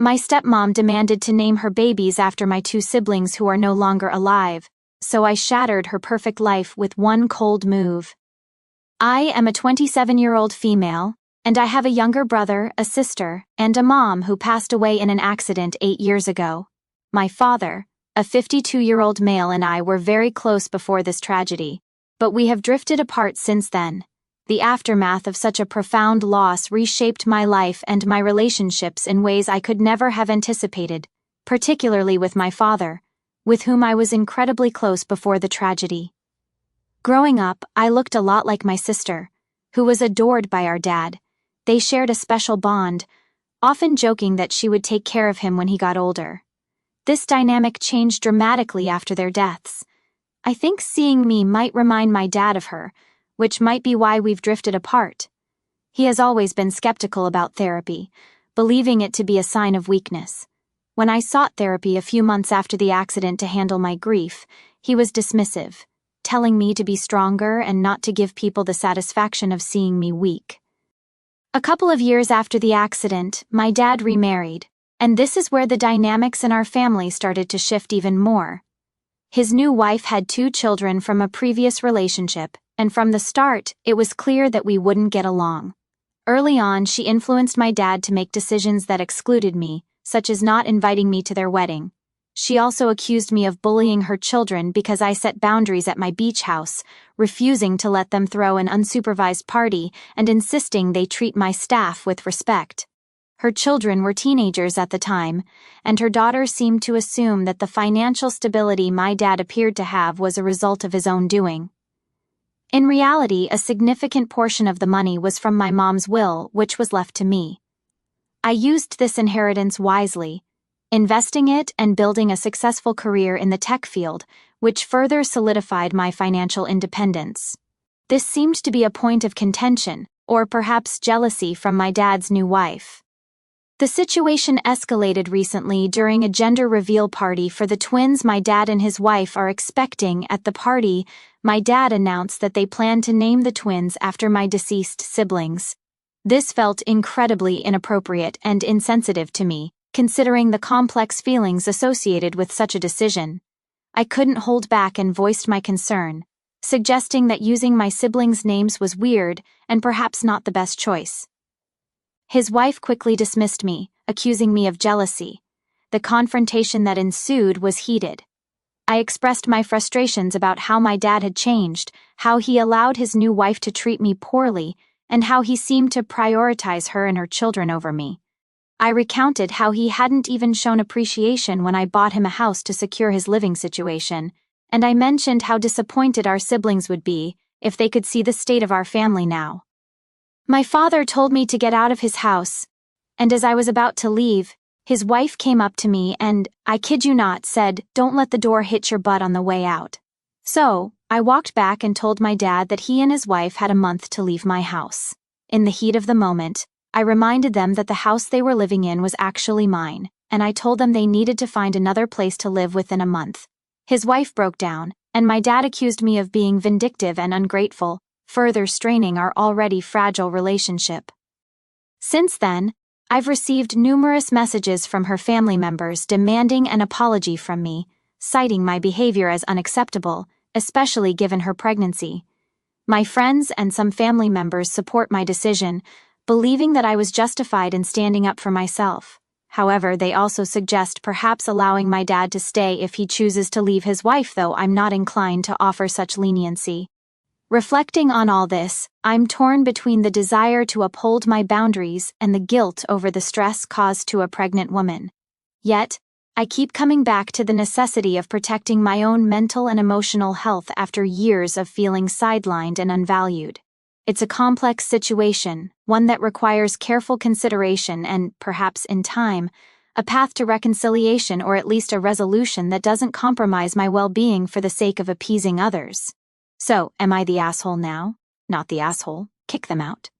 My stepmom demanded to name her babies after my two siblings who are no longer alive, so I shattered her perfect life with one cold move. I am a 27-year-old female, and I have a younger brother, a sister, and a mom who passed away in an accident 8 years ago. My father, a 52-year-old male, and I were very close before this tragedy, but we have drifted apart since then. The aftermath of such a profound loss reshaped my life and my relationships in ways I could never have anticipated, particularly with my father, with whom I was incredibly close before the tragedy. Growing up, I looked a lot like my sister, who was adored by our dad. They shared a special bond, often joking that she would take care of him when he got older. This dynamic changed dramatically after their deaths. I think seeing me might remind my dad of her, which might be why we've drifted apart. He has always been skeptical about therapy, believing it to be a sign of weakness. When I sought therapy a few months after the accident to handle my grief, he was dismissive, telling me to be stronger and not to give people the satisfaction of seeing me weak. A couple of years after the accident, my dad remarried, and this is where the dynamics in our family started to shift even more. His new wife had 2 children from a previous relationship, and from the start, it was clear that we wouldn't get along. Early on, she influenced my dad to make decisions that excluded me, such as not inviting me to their wedding. She also accused me of bullying her children because I set boundaries at my beach house, refusing to let them throw an unsupervised party and insisting they treat my staff with respect. Her children were teenagers at the time, and her daughter seemed to assume that the financial stability my dad appeared to have was a result of his own doing. In reality, a significant portion of the money was from my mom's will, which was left to me. I used this inheritance wisely, investing it and building a successful career in the tech field, which further solidified my financial independence. This seemed to be a point of contention, or perhaps jealousy from my dad's new wife. The situation escalated recently during a gender reveal party for the twins my dad and his wife are expecting. At the party, my dad announced that they plan to name the twins after my deceased siblings. This felt incredibly inappropriate and insensitive to me, considering the complex feelings associated with such a decision. I couldn't hold back and voiced my concern, suggesting that using my siblings' names was weird and perhaps not the best choice. His wife quickly dismissed me, accusing me of jealousy. The confrontation that ensued was heated. I expressed my frustrations about how my dad had changed, how he allowed his new wife to treat me poorly, and how he seemed to prioritize her and her children over me. I recounted how he hadn't even shown appreciation when I bought him a house to secure his living situation, and I mentioned how disappointed our siblings would be if they could see the state of our family now. My father told me to get out of his house, and as I was about to leave, his wife came up to me and, I kid you not, said, "Don't let the door hit your butt on the way out." So, I walked back and told my dad that he and his wife had a month to leave my house. In the heat of the moment, I reminded them that the house they were living in was actually mine, and I told them they needed to find another place to live within a month. His wife broke down, and my dad accused me of being vindictive and ungrateful, further straining our already fragile relationship. Since then, I've received numerous messages from her family members demanding an apology from me, citing my behavior as unacceptable, especially given her pregnancy. My friends and some family members support my decision, believing that I was justified in standing up for myself. However, they also suggest perhaps allowing my dad to stay if he chooses to leave his wife, though I'm not inclined to offer such leniency. Reflecting on all this, I'm torn between the desire to uphold my boundaries and the guilt over the stress caused to a pregnant woman. Yet, I keep coming back to the necessity of protecting my own mental and emotional health after years of feeling sidelined and unvalued. It's a complex situation, one that requires careful consideration and, perhaps in time, a path to reconciliation or at least a resolution that doesn't compromise my well-being for the sake of appeasing others. So, am I the asshole now? Not the asshole. Kick them out.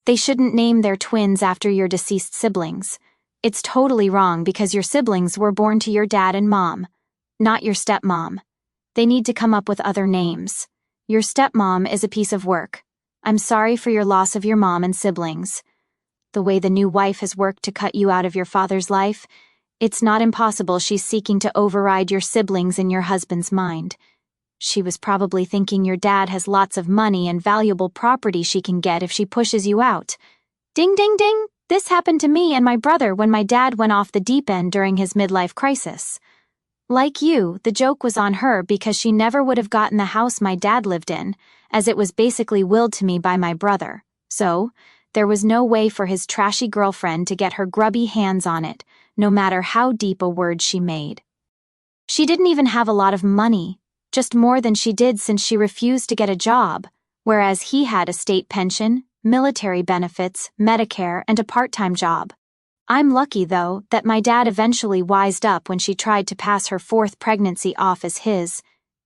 They shouldn't name their twins after your deceased siblings. It's totally wrong because your siblings were born to your dad and mom, not your stepmom. They need to come up with other names. Your stepmom is a piece of work. I'm sorry for your loss of your mom and siblings. the way the new wife has worked to cut you out of your father's life, it's not impossible she's seeking to override your siblings in your husband's mind. She was probably thinking your dad has lots of money and valuable property she can get if she pushes you out. Ding ding ding! This happened to me and my brother when my dad went off the deep end during his midlife crisis. Like you, the joke was on her because she never would have gotten the house my dad lived in, as it was basically willed to me by my brother. So, there was no way for his trashy girlfriend to get her grubby hands on it, no matter how deep a word she made. She didn't even have a lot of money, just more than she did since she refused to get a job, whereas he had a state pension, military benefits, Medicare, and a part-time job. I'm lucky, though, that my dad eventually wised up when she tried to pass her fourth pregnancy off as his.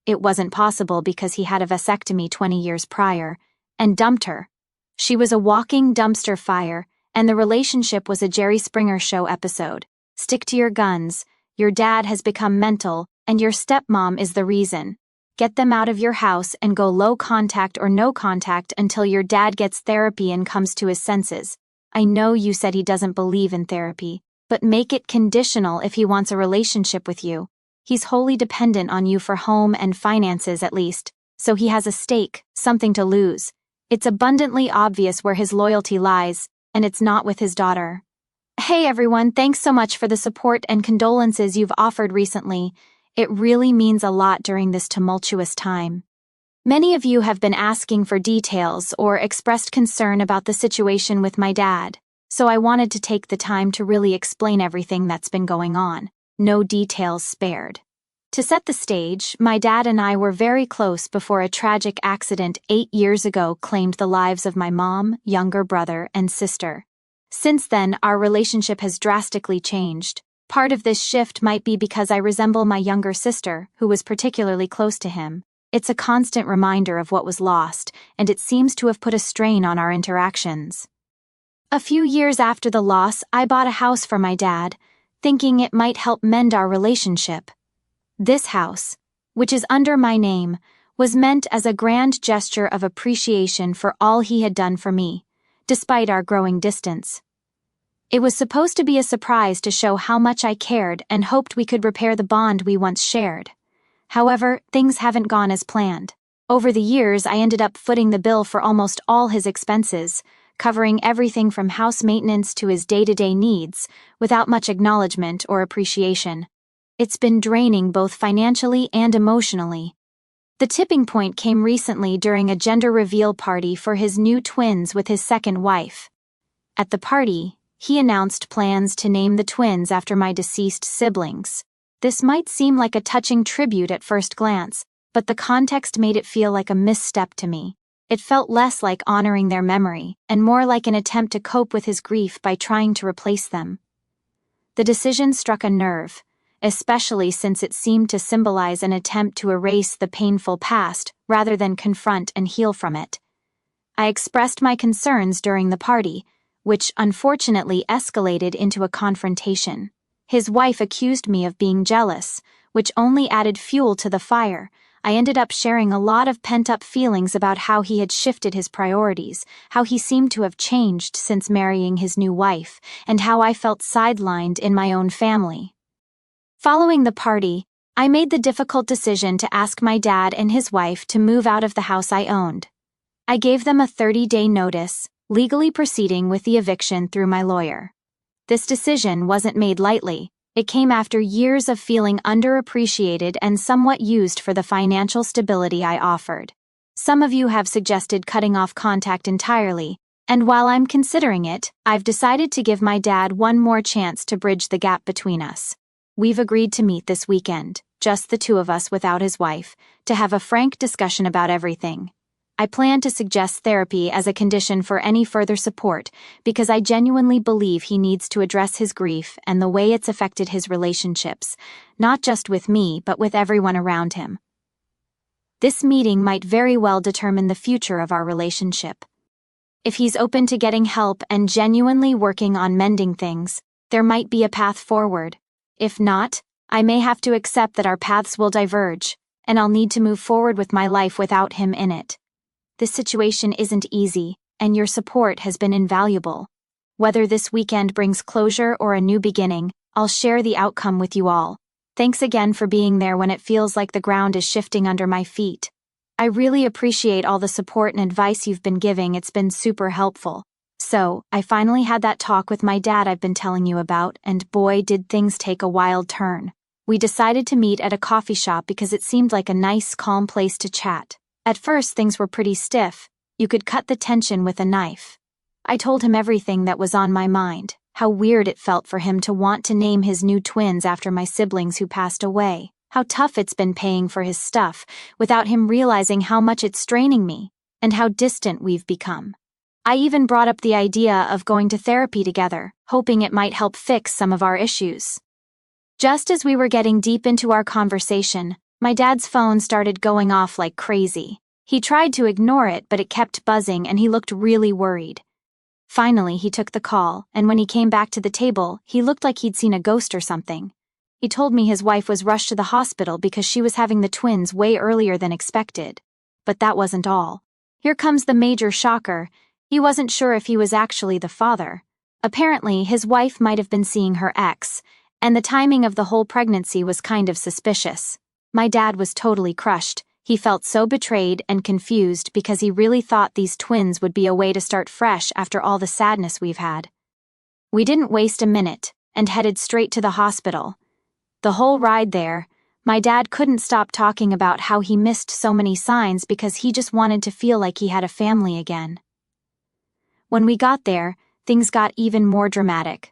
It wasn't possible because he had a vasectomy 20 years prior, and dumped her. She was a walking dumpster fire, and the relationship was a Jerry Springer Show episode. Stick to your guns. Your dad has become mental, and your stepmom is the reason. Get them out of your house and go low contact or no contact until your dad gets therapy and comes to his senses. I know you said he doesn't believe in therapy, but make it conditional if he wants a relationship with you. He's wholly dependent on you for home and finances at least, so he has a stake, something to lose. It's abundantly obvious where his loyalty lies, and it's not with his daughter. Hey everyone, thanks so much for the support and condolences you've offered recently. It really means a lot during this tumultuous time. Many of you have been asking for details or expressed concern about the situation with my dad, so I wanted to take the time to really explain everything that's been going on. No details spared. To set the stage, my dad and I were very close before a tragic accident 8 years ago claimed the lives of my mom, younger brother, and sister. Since then, our relationship has drastically changed. Part of this shift might be because I resemble my younger sister, who was particularly close to him. It's a constant reminder of what was lost, and it seems to have put a strain on our interactions. A few years after the loss, I bought a house for my dad, thinking it might help mend our relationship. This house, which is under my name, was meant as a grand gesture of appreciation for all he had done for me, despite our growing distance. It was supposed to be a surprise to show how much I cared and hoped we could repair the bond we once shared. However, things haven't gone as planned. Over the years, I ended up footing the bill for almost all his expenses, covering everything from house maintenance to his day-to-day needs, without much acknowledgement or appreciation. It's been draining both financially and emotionally. The tipping point came recently during a gender reveal party for his new twins with his second wife. At the party, he announced plans to name the twins after my deceased siblings. This might seem like a touching tribute at first glance, but the context made it feel like a misstep to me. It felt less like honoring their memory, and more like an attempt to cope with his grief by trying to replace them. The decision struck a nerve, especially since it seemed to symbolize an attempt to erase the painful past rather than confront and heal from it. I expressed my concerns during the party, which unfortunately escalated into a confrontation. His wife accused me of being jealous, which only added fuel to the fire. I ended up sharing a lot of pent-up feelings about how he had shifted his priorities, how he seemed to have changed since marrying his new wife, and how I felt sidelined in my own family. Following the party, I made the difficult decision to ask my dad and his wife to move out of the house I owned. I gave them a 30-day notice, legally proceeding with the eviction through my lawyer. This decision wasn't made lightly. It came after years of feeling underappreciated and somewhat used for the financial stability I offered. Some of you have suggested cutting off contact entirely, and while I'm considering it, I've decided to give my dad one more chance to bridge the gap between us. We've agreed to meet this weekend, just the two of us without his wife, to have a frank discussion about everything. I plan to suggest therapy as a condition for any further support because I genuinely believe he needs to address his grief and the way it's affected his relationships, not just with me but with everyone around him. This meeting might very well determine the future of our relationship. If he's open to getting help and genuinely working on mending things, there might be a path forward. If not, I may have to accept that our paths will diverge, and I'll need to move forward with my life without him in it. This situation isn't easy, and your support has been invaluable. Whether this weekend brings closure or a new beginning, I'll share the outcome with you all. Thanks again for being there when it feels like the ground is shifting under my feet. I really appreciate all the support and advice you've been giving. It's been super helpful. So, I finally had that talk with my dad I've been telling you about, and boy, did things take a wild turn. We decided to meet at a coffee shop because it seemed like a nice, calm place to chat. At first, things were pretty stiff. You could cut the tension with a knife. I told him everything that was on my mind, how weird it felt for him to want to name his new twins after my siblings who passed away, how tough it's been paying for his stuff without him realizing how much it's straining me, and how distant we've become. I even brought up the idea of going to therapy together, hoping it might help fix some of our issues. Just as we were getting deep into our conversation, my dad's phone started going off like crazy. He tried to ignore it, but it kept buzzing and he looked really worried. Finally, he took the call, and when he came back to the table, he looked like he'd seen a ghost or something. He told me his wife was rushed to the hospital because she was having the twins way earlier than expected. But that wasn't all. Here comes the major shocker. He wasn't sure if he was actually the father. Apparently, his wife might have been seeing her ex, and the timing of the whole pregnancy was kind of suspicious. My dad was totally crushed. He felt so betrayed and confused because he really thought these twins would be a way to start fresh after all the sadness we've had. We didn't waste a minute and headed straight to the hospital. The whole ride there, my dad couldn't stop talking about how he missed so many signs because he just wanted to feel like he had a family again. When we got there, things got even more dramatic.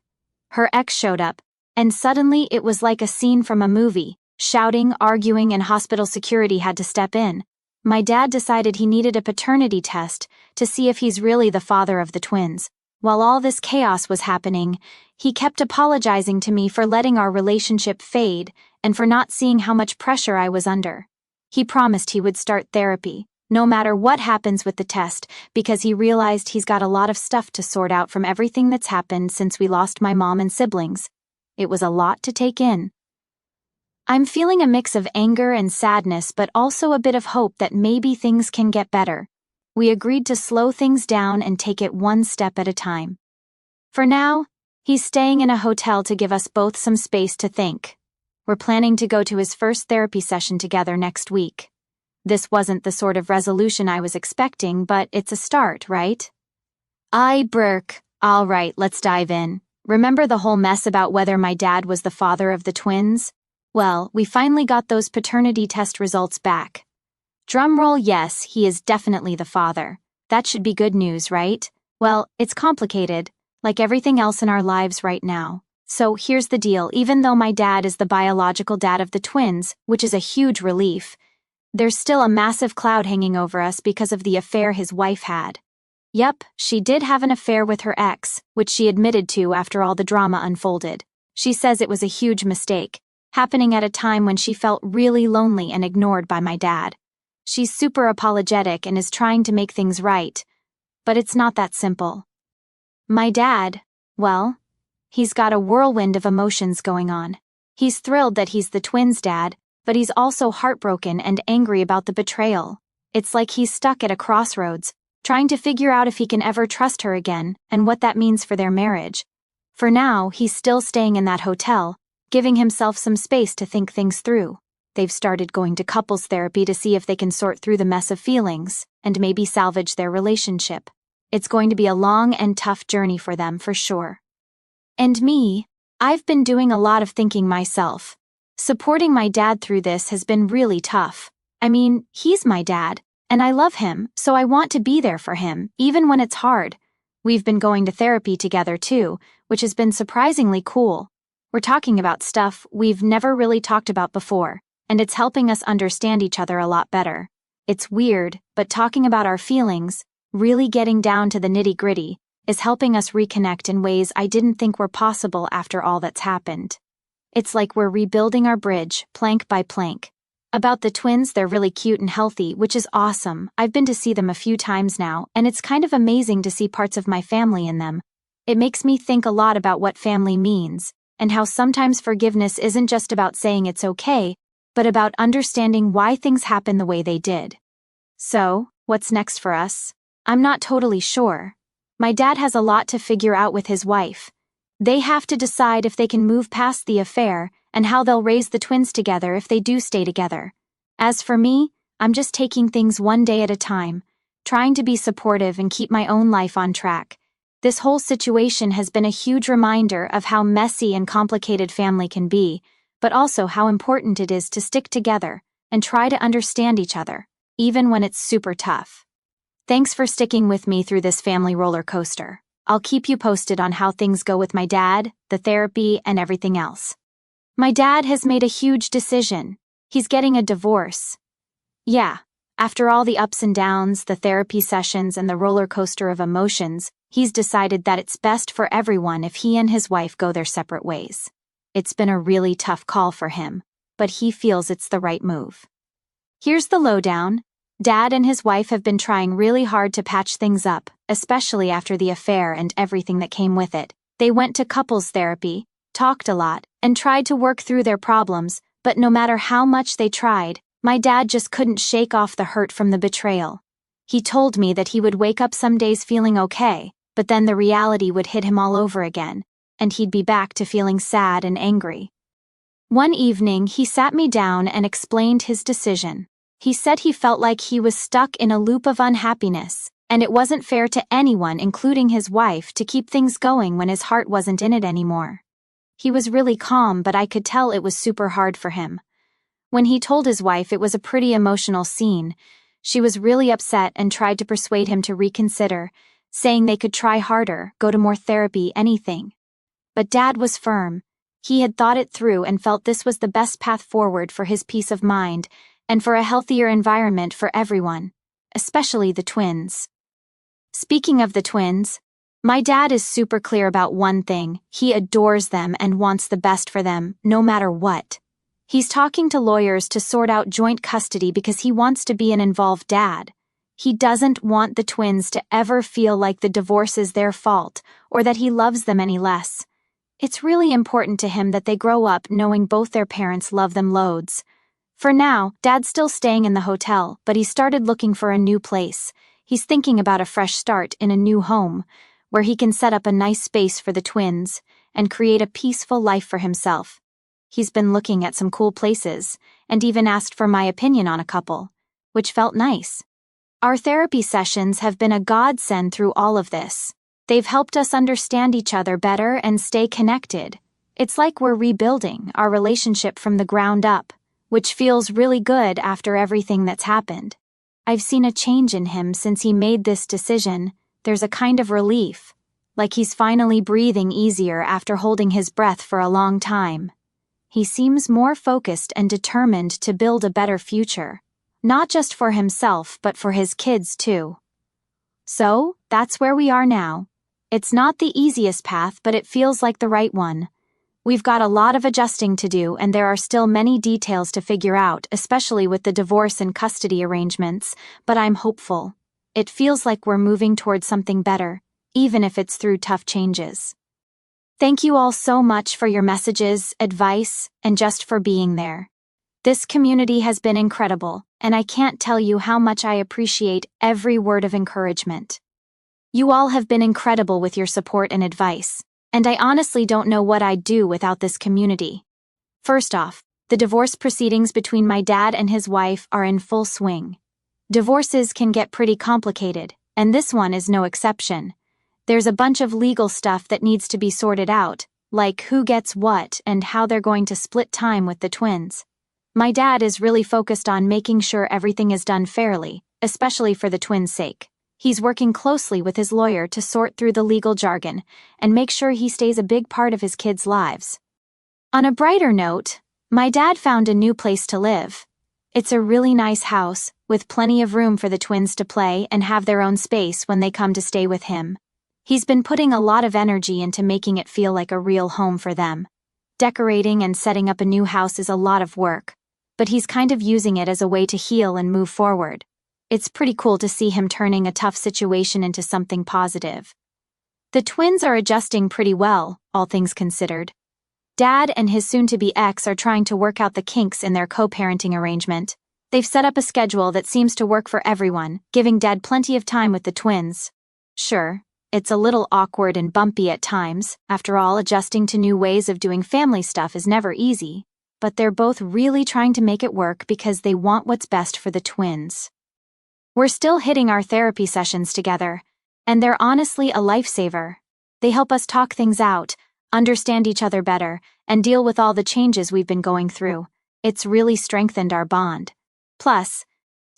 Her ex showed up, and suddenly it was like a scene from a movie. Shouting, arguing, and hospital security had to step in. My dad decided he needed a paternity test to see if he's really the father of the twins. While all this chaos was happening, he kept apologizing to me for letting our relationship fade and for not seeing how much pressure I was under. He promised he would start therapy, no matter what happens with the test, because he realized he's got a lot of stuff to sort out from everything that's happened since we lost my mom and siblings. It was a lot to take in. I'm feeling a mix of anger and sadness, but also a bit of hope that maybe things can get better. We agreed to slow things down and take it one step at a time. For now, he's staying in a hotel to give us both some space to think. We're planning to go to his first therapy session together next week. This wasn't the sort of resolution I was expecting, but it's a start, right? All right, let's dive in. Remember the whole mess about whether my dad was the father of the twins? Well, we finally got those paternity test results back. Drumroll, yes, he is definitely the father. That should be good news, right? Well, it's complicated, like everything else in our lives right now. So here's the deal. Even though my dad is the biological dad of the twins, which is a huge relief, there's still a massive cloud hanging over us because of the affair his wife had. Yep, she did have an affair with her ex, which she admitted to after all the drama unfolded. She says it was a huge mistake, happening at a time when she felt really lonely and ignored by my dad. She's super apologetic and is trying to make things right, but it's not that simple. My dad, well, he's got a whirlwind of emotions going on. He's thrilled that he's the twins' dad, but he's also heartbroken and angry about the betrayal. It's like he's stuck at a crossroads, trying to figure out if he can ever trust her again and what that means for their marriage. For now, he's still staying in that hotel, giving himself some space to think things through. They've started going to couples therapy to see if they can sort through the mess of feelings and maybe salvage their relationship. It's going to be a long and tough journey for them, for sure. And me, I've been doing a lot of thinking myself. Supporting my dad through this has been really tough. I mean, he's my dad, and I love him, so I want to be there for him, even when it's hard. We've been going to therapy together too, which has been surprisingly cool. We're talking about stuff we've never really talked about before, and it's helping us understand each other a lot better. It's weird, but talking about our feelings, really getting down to the nitty-gritty, is helping us reconnect in ways I didn't think were possible after all that's happened. It's like we're rebuilding our bridge, plank by plank. About the twins, they're really cute and healthy, which is awesome. I've been to see them a few times now, and it's kind of amazing to see parts of my family in them. It makes me think a lot about what family means, and how sometimes forgiveness isn't just about saying it's okay, but about understanding why things happen the way they did. So, what's next for us? I'm not totally sure. My dad has a lot to figure out with his wife. They have to decide if they can move past the affair and how they'll raise the twins together if they do stay together. As for me, I'm just taking things one day at a time, trying to be supportive and keep my own life on track. This whole situation has been a huge reminder of how messy and complicated family can be, but also how important it is to stick together and try to understand each other, even when it's super tough. Thanks for sticking with me through this family roller coaster. I'll keep you posted on how things go with my dad, the therapy, and everything else. My dad has made a huge decision. He's getting a divorce. Yeah, after all the ups and downs, the therapy sessions, and the roller coaster of emotions, he's decided that it's best for everyone if he and his wife go their separate ways. It's been a really tough call for him, but he feels it's the right move. Here's the lowdown. Dad and his wife have been trying really hard to patch things up, especially after the affair and everything that came with it. They went to couples therapy, talked a lot, and tried to work through their problems, but no matter how much they tried, my dad just couldn't shake off the hurt from the betrayal. He told me that he would wake up some days feeling okay, but then the reality would hit him all over again, and he'd be back to feeling sad and angry. One evening, he sat me down and explained his decision. He said he felt like he was stuck in a loop of unhappiness, and it wasn't fair to anyone, including his wife, to keep things going when his heart wasn't in it anymore. He was really calm, but I could tell it was super hard for him. When he told his wife, it was a pretty emotional scene. She was really upset and tried to persuade him to reconsider, saying they could try harder, go to more therapy, anything. But Dad was firm. He had thought it through and felt this was the best path forward for his peace of mind and for a healthier environment for everyone, especially the twins. Speaking of the twins, my dad is super clear about one thing: he adores them and wants the best for them, no matter what. He's talking to lawyers to sort out joint custody because he wants to be an involved dad. He doesn't want the twins to ever feel like the divorce is their fault or that he loves them any less. It's really important to him that they grow up knowing both their parents love them loads. For now, Dad's still staying in the hotel, but he started looking for a new place. He's thinking about a fresh start in a new home, where he can set up a nice space for the twins and create a peaceful life for himself. He's been looking at some cool places, and even asked for my opinion on a couple, which felt nice. Our therapy sessions have been a godsend through all of this. They've helped us understand each other better and stay connected. It's like we're rebuilding our relationship from the ground up, which feels really good after everything that's happened. I've seen a change in him since he made this decision. There's a kind of relief, like he's finally breathing easier after holding his breath for a long time. He seems more focused and determined to build a better future, not just for himself but for his kids too. So, that's where we are now. It's not the easiest path, but it feels like the right one. We've got a lot of adjusting to do, and there are still many details to figure out, especially with the divorce and custody arrangements, but I'm hopeful. It feels like we're moving towards something better, even if it's through tough changes. Thank you all so much for your messages, advice, and just for being there. This community has been incredible, and I can't tell you how much I appreciate every word of encouragement. You all have been incredible with your support and advice, and I honestly don't know what I'd do without this community. First off, the divorce proceedings between my dad and his wife are in full swing. Divorces can get pretty complicated, and this one is no exception. There's a bunch of legal stuff that needs to be sorted out, like who gets what and how they're going to split time with the twins. My dad is really focused on making sure everything is done fairly, especially for the twins' sake. He's working closely with his lawyer to sort through the legal jargon and make sure he stays a big part of his kids' lives. On a brighter note, my dad found a new place to live. It's a really nice house, with plenty of room for the twins to play and have their own space when they come to stay with him. He's been putting a lot of energy into making it feel like a real home for them. Decorating and setting up a new house is a lot of work, but he's kind of using it as a way to heal and move forward. It's pretty cool to see him turning a tough situation into something positive. The twins are adjusting pretty well, all things considered. Dad and his soon-to-be ex are trying to work out the kinks in their co-parenting arrangement. They've set up a schedule that seems to work for everyone, giving Dad plenty of time with the twins. Sure, It's a little awkward and bumpy at times. After all, adjusting to new ways of doing family stuff is never easy. But they're both really trying to make it work because they want what's best for the twins. We're still hitting our therapy sessions together, and they're honestly a lifesaver. They help us talk things out, understand each other better, and deal with all the changes we've been going through. It's really strengthened our bond. Plus,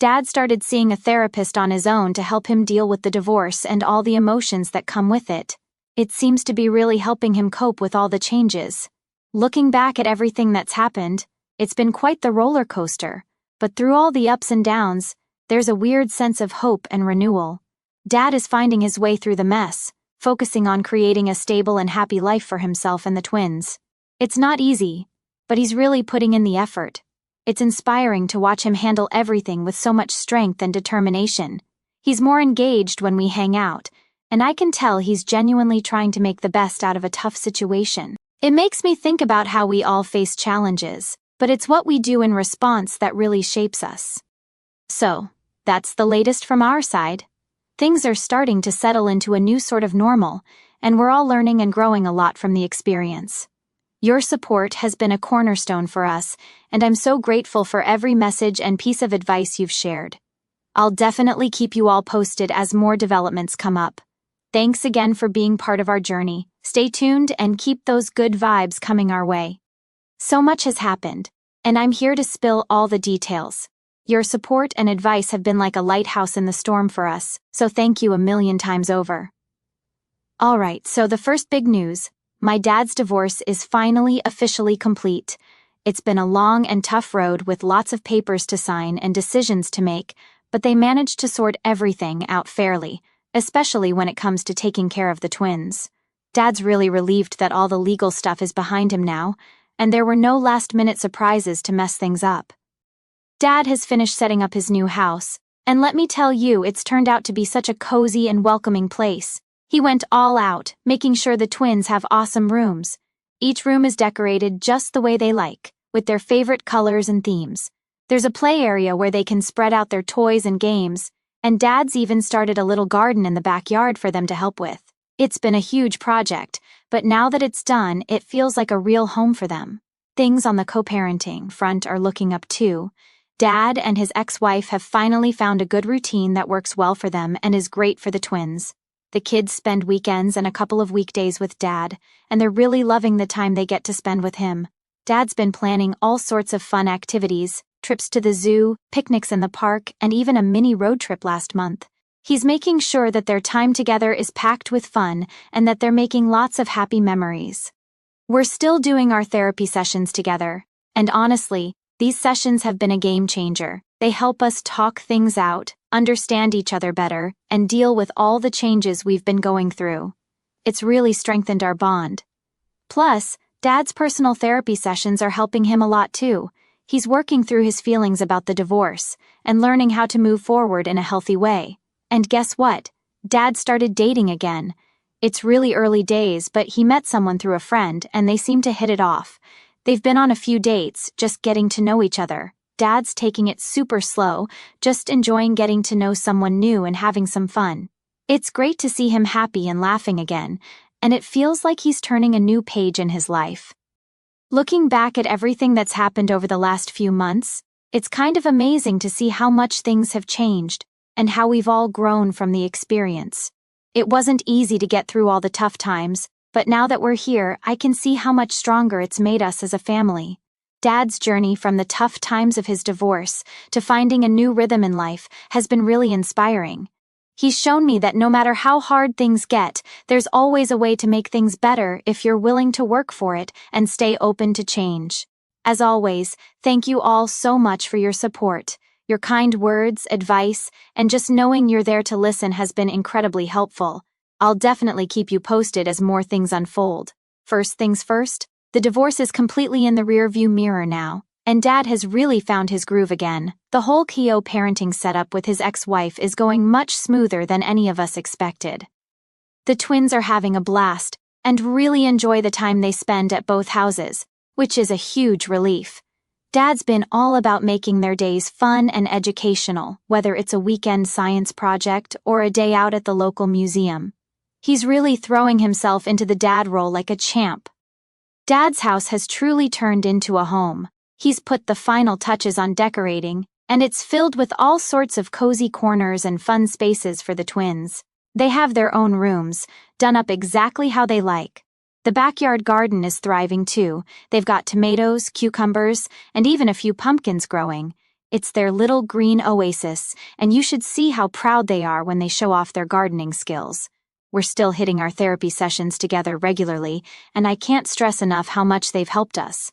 Dad started seeing a therapist on his own to help him deal with the divorce and all the emotions that come with it. It seems to be really helping him cope with all the changes. Looking back at everything that's happened, it's been quite the roller coaster, but through all the ups and downs, there's a weird sense of hope and renewal. Dad is finding his way through the mess, focusing on creating a stable and happy life for himself and the twins. It's not easy, but he's really putting in the effort. It's inspiring to watch him handle everything with so much strength and determination. He's more engaged when we hang out, and I can tell he's genuinely trying to make the best out of a tough situation. It makes me think about how we all face challenges, but it's what we do in response that really shapes us. So, that's the latest from our side. Things are starting to settle into a new sort of normal, and we're all learning and growing a lot from the experience. Your support has been a cornerstone for us, and I'm so grateful for every message and piece of advice you've shared. I'll definitely keep you all posted as more developments come up. Thanks again for being part of our journey. Stay tuned and keep those good vibes coming our way. So much has happened, and I'm here to spill all the details. Your support and advice have been like a lighthouse in the storm for us, so thank you a million times over. Alright, so the first big news. My dad's divorce is finally officially complete. It's been a long and tough road with lots of papers to sign and decisions to make, but they managed to sort everything out fairly, especially when it comes to taking care of the twins. Dad's really relieved that all the legal stuff is behind him now, and there were no last-minute surprises to mess things up. Dad has finished setting up his new house, and let me tell you, it's turned out to be such a cozy and welcoming place. He went all out, making sure the twins have awesome rooms. Each room is decorated just the way they like, with their favorite colors and themes. There's a play area where they can spread out their toys and games, and Dad's even started a little garden in the backyard for them to help with. It's been a huge project, but now that it's done, it feels like a real home for them. Things on the co-parenting front are looking up too. Dad and his ex-wife have finally found a good routine that works well for them and is great for the twins. The kids spend weekends and a couple of weekdays with Dad, and they're really loving the time they get to spend with him. Dad's been planning all sorts of fun activities, trips to the zoo, picnics in the park, and even a mini road trip last month. He's making sure that their time together is packed with fun and that they're making lots of happy memories. We're still doing our therapy sessions together, and honestly, these sessions have been a game changer. They help us talk things out, understand each other better, and deal with all the changes we've been going through. It's really strengthened our bond. Plus, Dad's personal therapy sessions are helping him a lot too. He's working through his feelings about the divorce and learning how to move forward in a healthy way. And guess what? Dad started dating again. It's really early days, but he met someone through a friend and they seem to hit it off. They've been on a few dates, just getting to know each other. Dad's taking it super slow, just enjoying getting to know someone new and having some fun. It's great to see him happy and laughing again, and it feels like he's turning a new page in his life. Looking back at everything that's happened over the last few months, it's kind of amazing to see how much things have changed and how we've all grown from the experience. It wasn't easy to get through all the tough times, but now that we're here, I can see how much stronger it's made us as a family. Dad's journey from the tough times of his divorce to finding a new rhythm in life has been really inspiring. He's shown me that no matter how hard things get, there's always a way to make things better if you're willing to work for it and stay open to change. As always, thank you all so much for your support. Your kind words, advice, and just knowing you're there to listen has been incredibly helpful. I'll definitely keep you posted as more things unfold. First things first, the divorce is completely in the rearview mirror now, and Dad has really found his groove again. The whole parenting setup with his ex-wife is going much smoother than any of us expected. The twins are having a blast and really enjoy the time they spend at both houses, which is a huge relief. Dad's been all about making their days fun and educational, whether it's a weekend science project or a day out at the local museum. He's really throwing himself into the dad role like a champ. Dad's house has truly turned into a home. He's put the final touches on decorating, and it's filled with all sorts of cozy corners and fun spaces for the twins. They have their own rooms, done up exactly how they like. The backyard garden is thriving too. They've got tomatoes, cucumbers, and even a few pumpkins growing. It's their little green oasis, and you should see how proud they are when they show off their gardening skills. We're still hitting our therapy sessions together regularly, and I can't stress enough how much they've helped us.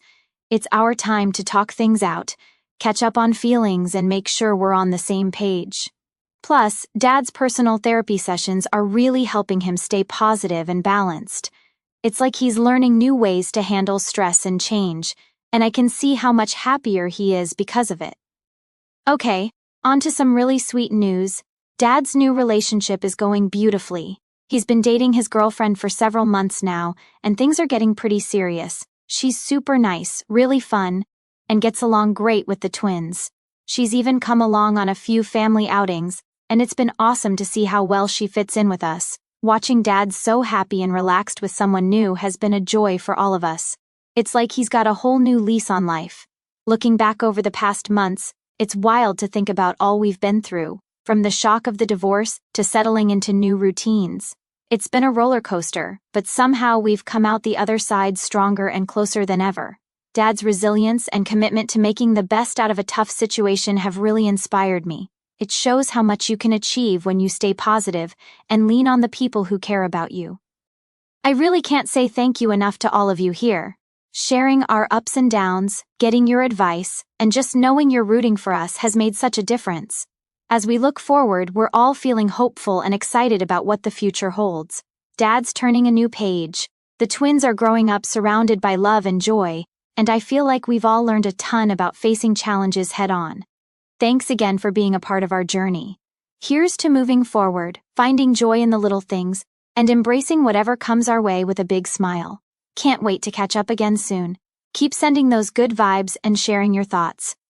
It's our time to talk things out, catch up on feelings, and make sure we're on the same page. Plus, Dad's personal therapy sessions are really helping him stay positive and balanced. It's like he's learning new ways to handle stress and change, and I can see how much happier he is because of it. Okay, on to some really sweet news. Dad's new relationship is going beautifully. He's been dating his girlfriend for several months now, and things are getting pretty serious. She's super nice, really fun, and gets along great with the twins. She's even come along on a few family outings, and it's been awesome to see how well she fits in with us. Watching Dad so happy and relaxed with someone new has been a joy for all of us. It's like he's got a whole new lease on life. Looking back over the past months, it's wild to think about all we've been through, from the shock of the divorce to settling into new routines. It's been a roller coaster, but somehow we've come out the other side stronger and closer than ever. Dad's resilience and commitment to making the best out of a tough situation have really inspired me. It shows how much you can achieve when you stay positive and lean on the people who care about you. I really can't say thank you enough to all of you here. Sharing our ups and downs, getting your advice, and just knowing you're rooting for us has made such a difference. As we look forward, we're all feeling hopeful and excited about what the future holds. Dad's turning a new page. The twins are growing up surrounded by love and joy, and I feel like we've all learned a ton about facing challenges head-on. Thanks again for being a part of our journey. Here's to moving forward, finding joy in the little things, and embracing whatever comes our way with a big smile. Can't wait to catch up again soon. Keep sending those good vibes and sharing your thoughts.